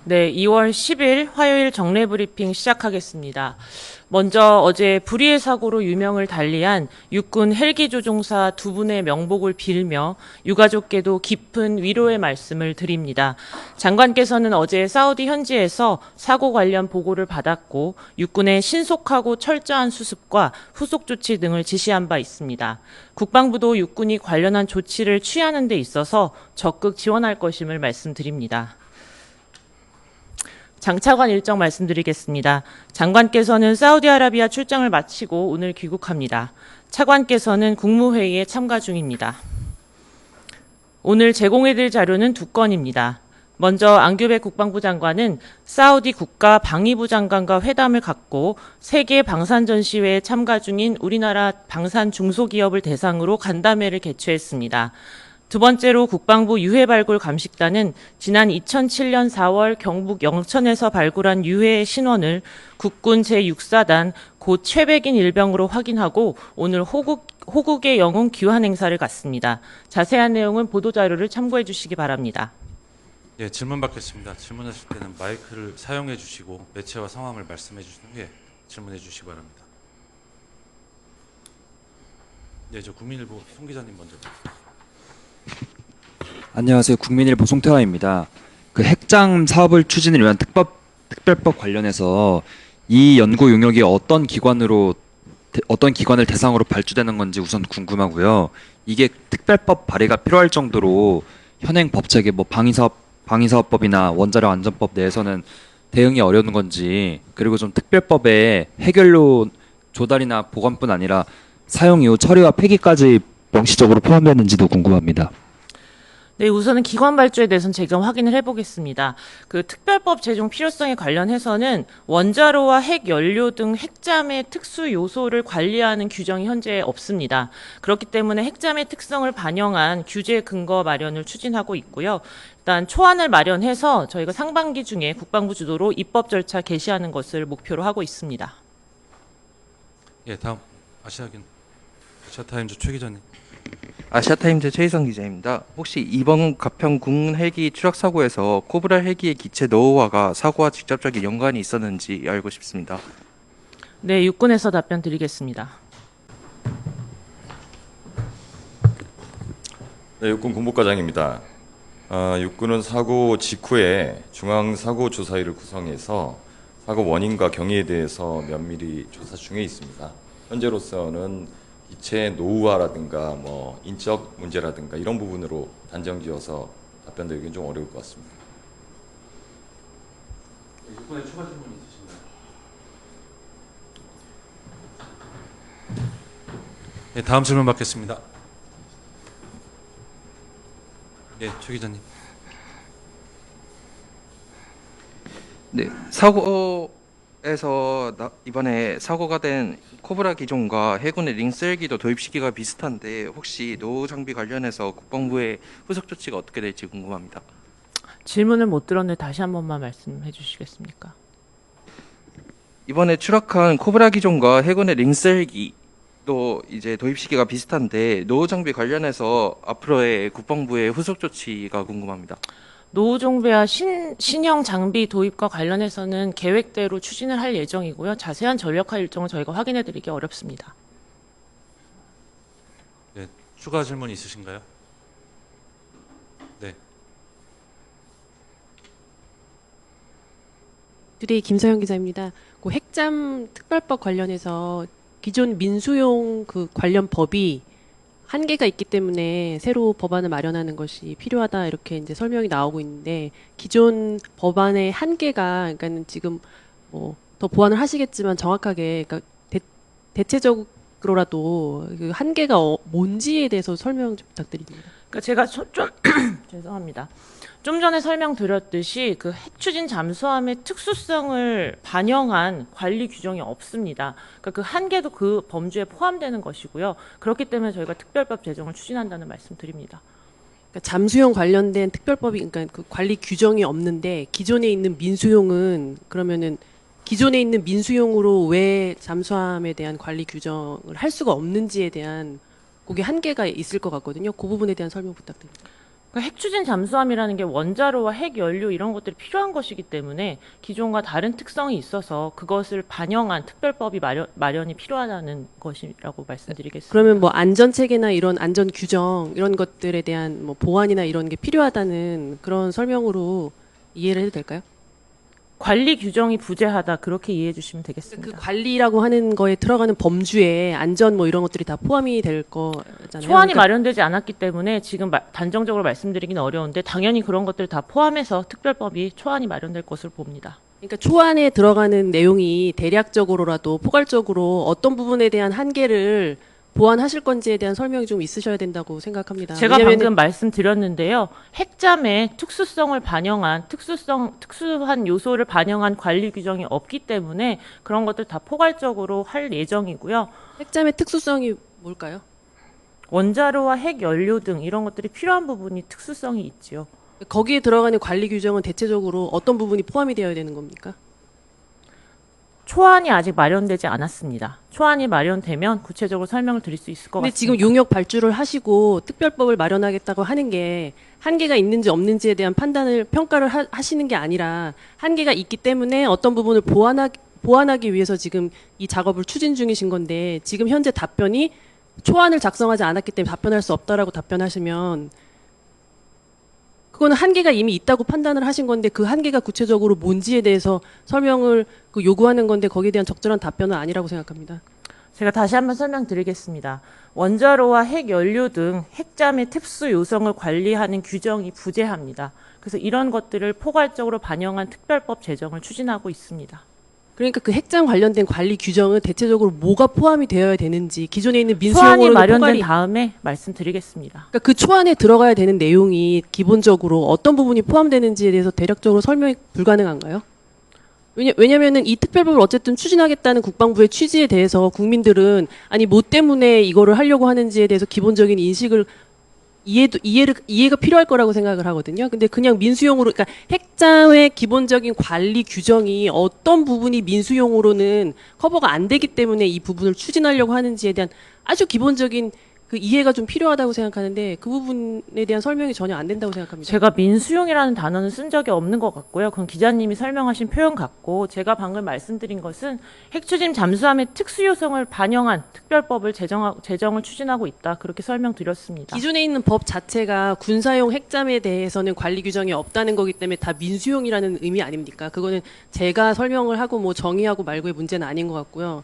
네, 2월 10일 화요일 정례 브리핑 시작하겠습니다. 먼저 어제 불의의 사고로 유명을 달리한 육군 헬기 조종사 두 분의 명복을 빌며 유가족께도 깊은 위로의 말씀을 드립니다. 장관께서는 어제 사우디 현지에서 사고 관련 보고를 받았고 육군의 신속하고 철저한 수습과 후속 조치 등을 지시한 바 있습니다. 국방부도 육군이 관련한 조치를 취하는 데 있어서 적극 지원할 것임을 말씀드립니다. 장차관 일정 말씀드리겠습니다. 장관께서는 사우디아라비아 출장을 마치고 오늘 귀국합니다. 차관께서는 국무회의에 참가 중입니다. 오늘 제공해드릴 자료는 두 건입니다. 먼저 안규백 국방부 장관은 사우디 국가 방위부 장관과 회담을 갖고 세계 방산 전시회에 참가 중인 우리나라 방산 중소기업을 대상으로 간담회를 개최했습니다. 두 번째로 국방부 유해발굴 감식단은 지난 2007년 4월 경북 영천에서 발굴한 유해 신원을 국군 제6사단 고 최백인 일병으로 확인하고 오늘 호국의 영웅 귀환 행사를 갔습니다. 자세한 내용은 보도자료를 참고해 주시기 바랍니다. 예, 질문 받겠습니다. 질문하실 때는 마이크를 사용해 주시고 매체와 상황을 말씀해 주신 후에 질문해 주시기 바랍니다. 예, 저 국민일보 송 기자님 먼저. 안녕하세요. 국민일보 송태화입니다. 그 핵잠 사업을 추진을 위한 특별법 관련해서 이 연구 용역이 어떤 기관을 대상으로 발주되는 건지 우선 궁금하고요. 이게 특별법 발의가 필요할 정도로 현행 법 체계 뭐 방위사업법이나 원자력 안전법 내에서는 대응이 어려운 건지, 그리고 좀 특별법에 해결료 조달이나 보관뿐 아니라 사용 이후 처리와 폐기까지 명시적으로 포함되는지도 궁금합니다. 네, 우선은 기관 발주에 대해서는 제가 확인을 해보겠습니다. 그 특별법 제정 필요성에 관련해서는 원자로와 핵연료 등 핵잠의 특수 요소를 관리하는 규정이 현재 없습니다. 그렇기 때문에 핵잠의 특성을 반영한 규제 근거 마련을 추진하고 있고요. 일단 초안을 마련해서 저희가 상반기 중에 국방부 주도로 입법 절차 개시하는 것을 목표로 하고 있습니다. 예, 다음 아시아타임즈 최 기자님. 아시아타임즈 최희성 기자입니다. 혹시 이번 가평 군 헬기 추락 사고에서 코브라 헬기의 기체 노후화가 사고와 직접적인 연관이 있었는지 알고 싶습니다. 네, 육군에서 답변 드리겠습니다. 네, 육군 군복과장입니다. 육군은 사고 직후에 중앙사고조사위를 구성해서 사고 원인과 경위에 대해서 면밀히 조사 중에 있습니다. 현재로서는 기체 노후화라든가 뭐 인적 문제라든가 이런 부분으로 단정지어서 답변드리기는 좀 어려울 것 같습니다. 육군에 추가 질문 있으신가요? 예, 다음 질문 받겠습니다. 예, 최 기자님. 네, 사고에서 이번에 사고가 된 코브라 기종과 해군의 링스 헬기도 도입 시기가 비슷한데 혹시 노후 장비 관련해서 국방부의 후속 조치가 어떻게 될지 궁금합니다. 질문을 못 들었는데 다시 한 번만 말씀해 주시겠습니까? 이번에 추락한 코브라 기종과 해군의 링스 헬기도 이제 도입 시기가 비슷한데 노후 장비 관련해서 앞으로의 국방부의 후속 조치가 궁금합니다. 노후 정비와 신형 장비 도입과 관련해서는 계획대로 추진을 할 예정이고요. 자세한 전력화 일정을 저희가 확인해 드리기 어렵습니다. 네, 추가 질문 있으신가요? 네. 뚜데이 김서영 기자입니다. 그 핵잠 특별법 관련해서 기존 민수용 그 관련 법이 한계가 있기 때문에 새로 법안을 마련하는 것이 필요하다 이렇게 이제 설명이 나오고 있는데 기존 법안의 한계가 그러니까는 지금 뭐 더 보완을 하시겠지만 정확하게 그러니까 대체적으로라도 그 한계가 뭔지에 대해서 설명 좀 부탁드립니다. 그러니까 제가 좀 죄송합니다. 좀 전에 설명드렸듯이 그 핵추진 잠수함의 특수성을 반영한 관리 규정이 없습니다. 그러니까 그 한계도 그 범주에 포함되는 것이고요. 그렇기 때문에 저희가 특별법 제정을 추진한다는 말씀드립니다. 그러니까 잠수용 관련된 특별법이 그러니까 그 관리 규정이 없는데 기존에 있는 민수용은 그러면은 기존에 있는 민수용으로 왜 잠수함에 대한 관리 규정을 할 수가 없는지에 대한 그게 한계가 있을 것 같거든요. 그 부분에 대한 설명 부탁드립니다. 핵 추진 잠수함이라는 게 원자로와 핵 연료 이런 것들이 필요한 것이기 때문에 기존과 다른 특성이 있어서 그것을 반영한 특별법이 마련이 필요하다는 것이라고 말씀드리겠습니다. 그러면 뭐 안전 체계나 이런 안전 규정 이런 것들에 대한 뭐 보완이나 이런 게 필요하다는 그런 설명으로 이해를 해도 될까요? 관리 규정이 부재하다 그렇게 이해해 주시면 그 되겠습니다. 관리라고 하는 거에 들어가는 범주에 안전 뭐 이런 것들이 다 포함이 될 거잖아요. 초안이 그러니까 마련되지 않았기 때문에 지금 단정적으로 말씀드리기는 어려운데 당연히 그런 것들을 다 포함해서 특별법이 초안이 마련될 것으로 봅니다. 그러니까 초안에 들어가는 내용이 대략적으로라도 포괄적으로 어떤 부분에 대한 한계를 보완하실 건지에 대한 설명이 좀 있으셔야 된다고 생각합니다. 제가 왜냐면은 방금 말씀드렸는데요. 핵잠의 특수성을 반영한 특수한 요소를 반영한 관리 규정이 없기 때문에 그런 것들 다 포괄적으로 할 예정이고요. 핵잠의 특수성이 뭘까요? 원자로와 핵 연료 등 이런 것들이 필요한 부분이 특수성이 있지요. 거기에 들어가는 관리 규정은 대체적으로 어떤 부분이 포함이 되어야 되는 겁니까? 초안이 아직 마련되지 않았습니다. 초안이 마련되면 구체적으로 설명을 드릴 수 있을 것 근데 같습니다. 지금 용역 발주를 하시고 특별법을 마련하겠다고 하는 게 한계가 있는지 없는지에 대한 평가를 하시는 게 아니라 한계가 있기 때문에 어떤 부분을 보완하기 위해서 지금 이 작업을 추진 중이신 건데 지금 현재 답변이 초안을 작성하지 않았기 때문에 답변할 수 없다라고 답변하시면 그거는 한계가 이미 있다고 판단을 하신 건데 그 한계가 구체적으로 뭔지에 대해서 설명을 요구하는 건데 거기에 대한 적절한 답변은 아니라고 생각합니다. 제가 다시 한번 설명드리겠습니다. 원자로와 핵 연료 등 핵잠의 특수 요성을 관리하는 규정이 부재합니다. 그래서 이런 것들을 포괄적으로 반영한 특별법 제정을 추진하고 있습니다. 그러니까 그 핵잠 관련된 관리 규정은 대체적으로 뭐가 포함이 되어야 되는지 기존에 있는 초안이 민수용으로 마련된 다음에 말씀드리겠습니다. 그러니까 그 초안에 들어가야 되는 내용이 기본적으로 어떤 부분이 포함되는지에 대해서 대략적으로 설명이 불가능한가요? 왜냐면은 이 특별법을 어쨌든 추진하겠다는 국방부의 취지에 대해서 국민들은 아니 뭐 때문에 이거를 하려고 하는지에 대해서 기본적인 인식을 이해가 필요할 거라고 생각을 하거든요. 근데 그냥 민수용으로, 그러니까 핵잠의 기본적인 관리 규정이 어떤 부분이 민수용으로는 커버가 안 되기 때문에 이 부분을 추진하려고 하는지에 대한 아주 기본적인 그 이해가 좀 필요하다고 생각하는데 그 부분에 대한 설명이 전혀 안 된다고 생각합니다. 제가 민수용이라는 단어는 쓴 적이 없는 것 같고요. 그건 기자님이 설명하신 표현 같고 제가 방금 말씀드린 것은 핵추진 잠수함의 특수요성을 반영한 특별법을 제정을 추진하고 있다. 그렇게 설명드렸습니다. 기존에 있는 법 자체가 군사용 핵잠에 대해서는 관리 규정이 없다는 거기 때문에 다 민수용이라는 의미 아닙니까? 그거는 제가 설명을 하고 뭐 정의하고 말고의 문제는 아닌 것 같고요.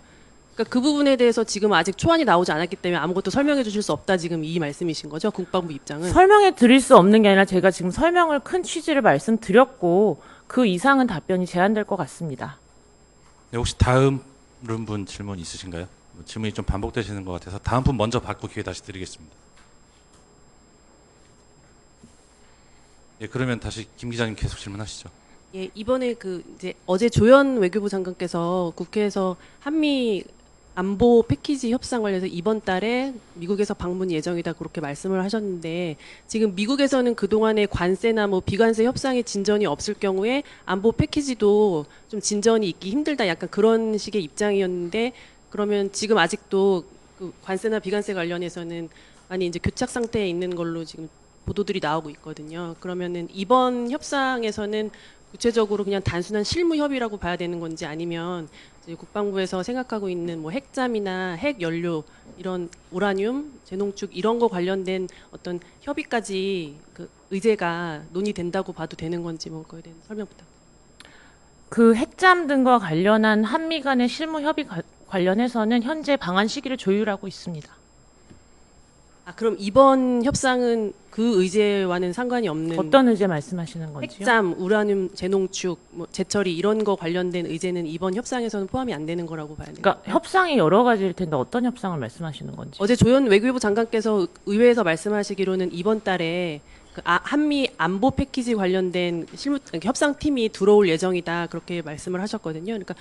그러니까 그 부분에 대해서 지금 아직 초안이 나오지 않았기 때문에 아무것도 설명해 주실 수 없다 지금 이 말씀이신 거죠? 국방부 입장은. 설명해 드릴 수 없는 게 아니라 제가 지금 설명을 큰 취지를 말씀드렸고 그 이상은 답변이 제한될 것 같습니다. 네, 혹시 다음 분 질문 있으신가요? 질문이 좀 반복되시는 것 같아서 다음 분 먼저 받고 기회 다시 드리겠습니다. 예, 그러면 다시 김 기자님 계속 질문하시죠. 예, 이번에 이제 어제 조현 외교부 장관께서 국회에서 한미 안보 패키지 협상 관련해서 이번 달에 미국에서 방문 예정이다 그렇게 말씀을 하셨는데 지금 미국에서는 그동안의 관세나 뭐 비관세 협상에 진전이 없을 경우에 안보 패키지도 좀 진전이 있기 힘들다 약간 그런 식의 입장이었는데 그러면 지금 아직도 그 관세나 비관세 관련해서는 많이 이제 교착 상태에 있는 걸로 지금 보도들이 나오고 있거든요. 그러면은 이번 협상에서는 구체적으로 그냥 단순한 실무 협의라고 봐야 되는 건지 아니면 이제 국방부에서 생각하고 있는 뭐 핵잠이나 핵 연료 이런 우라늄, 재농축 이런 거 관련된 어떤 협의까지 그 의제가 논의된다고 봐도 되는 건지 뭐 그거에 대한 설명 부탁드립니다. 그 핵잠 등과 관련한 한미 간의 실무 협의 관련해서는 현재 방한 시기를 조율하고 있습니다. 아 그럼 이번 협상은 그 의제와는 상관이 없는 어떤 의제 말씀하시는 건지요? 핵잠, 우라늄, 재농축, 뭐 재처리 이런 거 관련된 의제는 이번 협상에서는 포함이 안 되는 거라고 봐야 돼요. 그러니까 협상이 여러 가지일 텐데 어떤 협상을 말씀하시는 건지. 어제 조현 외교부 장관께서 의회에서 말씀하시기로는 이번 달에 한미 안보 패키지 관련된 협상팀이 들어올 예정이다 그렇게 말씀을 하셨거든요. 그러니까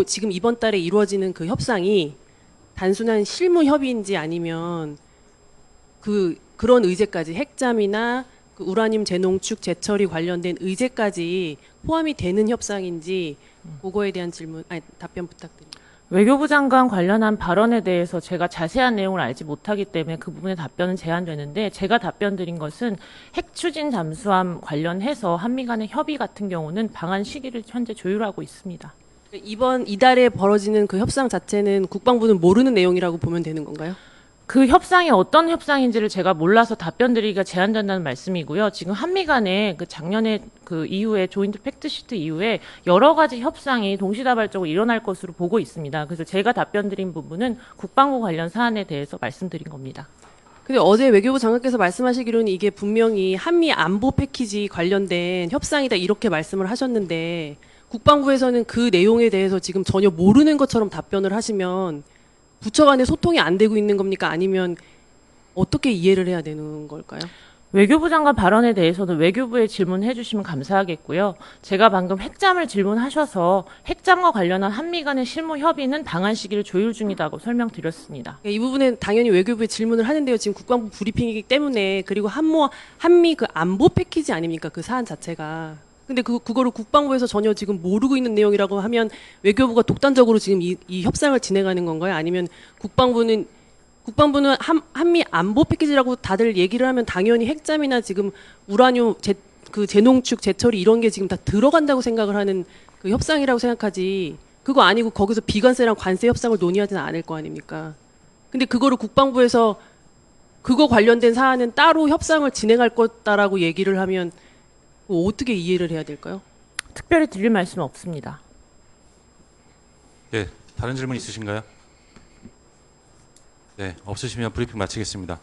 지금 이번 달에 이루어지는 그 협상이 단순한 실무 협의인지 아니면 그런 의제까지 핵잠이나 그 우라늄 재농축 재처리 관련된 의제까지 포함이 되는 협상인지 그거에 대한 답변 부탁드립니다. 외교부 장관 관련한 발언에 대해서 제가 자세한 내용을 알지 못하기 때문에 그 부분에 답변은 제한되는데, 제가 답변 드린 것은 핵 추진 잠수함 관련해서 한미 간의 협의 같은 경우는 방한 시기를 현재 조율하고 있습니다. 이달에 벌어지는 그 협상 자체는 국방부는 모르는 내용이라고 보면 되는 건가요? 그 협상이 어떤 협상인지를 제가 몰라서 답변 드리기가 제한된다는 말씀이고요. 지금 한미 간에 그 작년에 그 이후에 조인트 팩트시트 이후에 여러 가지 협상이 동시다발적으로 일어날 것으로 보고 있습니다. 그래서 제가 답변 드린 부분은 국방부 관련 사안에 대해서 말씀드린 겁니다. 근데 어제 외교부 장관께서 말씀하시기로는 이게 분명히 한미 안보 패키지 관련된 협상이다 이렇게 말씀을 하셨는데, 국방부에서는 그 내용에 대해서 지금 전혀 모르는 것처럼 답변을 하시면 부처 간에 소통이 안 되고 있는 겁니까? 아니면 어떻게 이해를 해야 되는 걸까요? 외교부 장관 발언에 대해서는 외교부에 질문해 주시면 감사하겠고요. 제가 방금 핵잠을 질문하셔서 핵잠과 관련한 한미 간의 실무 협의는 방한 시기를 조율 중이다고 설명드렸습니다. 이 부분은 당연히 외교부에 질문을 하는데요. 지금 국방부 브리핑이기 때문에, 그리고 한미 그 안보 패키지 아닙니까? 그 사안 자체가. 근데 그거를 국방부에서 전혀 지금 모르고 있는 내용이라고 하면 외교부가 독단적으로 지금 이 협상을 진행하는 건가요? 아니면 국방부는 한미 안보 패키지라고 다들 얘기를 하면 당연히 핵잠이나 지금 우라늄 그 재농축 재처리 이런 게 지금 다 들어간다고 생각을 하는 그 협상이라고 생각하지, 그거 아니고 거기서 비관세랑 관세 협상을 논의하지는 않을 거 아닙니까? 근데 그거를 국방부에서 그거 관련된 사안은 따로 협상을 진행할 거다라고 얘기를 하면 어떻게 이해를 해야 될까요? 특별히 드릴 말씀은 없습니다. 네, 다른 질문 있으신가요? 네, 없으시면 브리핑 마치겠습니다.